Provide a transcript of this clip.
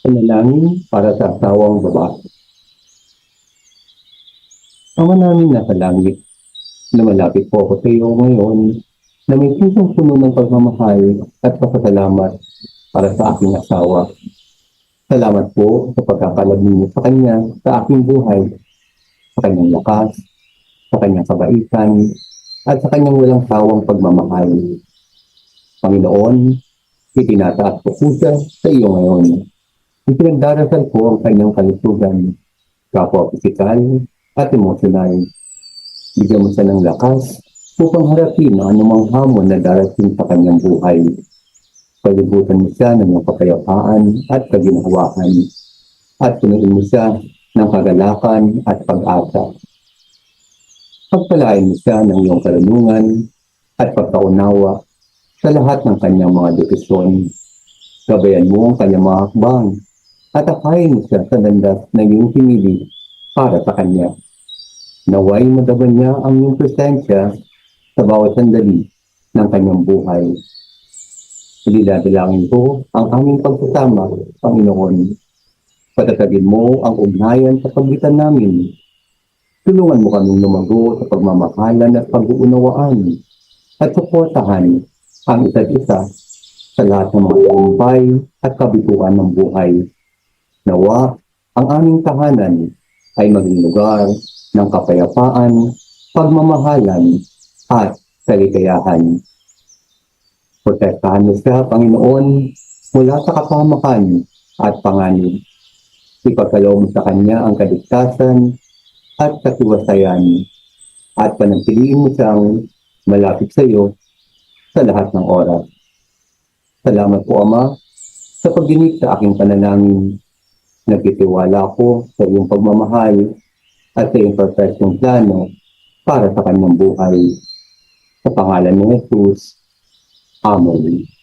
Panalangin para sa asawang babae. Ama namin nasa langit, lumalapit po ako sa iyo ngayon na may pusong puno ng pagmamahal at pasasalamat para sa aking asawa. Salamat po sa pagkakalagin niyo sa kanya sa aking buhay, sa kanyang lakas, sa kanyang kabaitan, at sa kanyang walang sawang pagmamahal. Panginoon, itinataas ko po siya sa iyo ngayon. Ipinagdarasal ko ang kanyang kalusugan, kapwa pisikal at emosyonal. Bigyan mo siya ng lakas upang harapin ang anumang hamon na darating sa kanyang buhay. Palibutan mo siya ng iyong kapayapaan at kaginhawaan at punuin mo siya ng kagalakan at pag-asa. Pagpalain mo siya ng iyong karunungan at pagkaunawa sa lahat ng kanyang mga desisyon. Gabayan mo ang kanyang mga hakbang at akayin mo siya sa landas na iyong pinili para sa kanya. Naway madaban niya ang iyong presensya sa bawat sandali ng kanyang buhay. Idadalangin ko ang aming pagsasama, Panginoon. Patatagin mo ang ugnayan sa pagitan namin. Tulungan mo kaming lumago sa pagmamahalan at pag-uunawaan at suportahan ang isa't isa sa lahat ng mga tagumpay at kabiguan ng buhay. Nawa, ang aming tahanan ay maging lugar ng kapayapaan, pagmamahalan, at kaligayahan. Protektahan mo siya, Panginoon, mula sa kapahamakan at panganib. Ipagkaloob mo sa kanya ang kaligtasan at katiwasayan at panatiliin mo siyang malapit sa iyo sa lahat ng oras. Salamat po, Ama, sa pagdinig sa aking panalangin. Nagtitiwala ako sa iyong pagmamahal at sa iyong perfectong plano para sa kanyang buhay. Sa pangalan ni Jesus. Amen.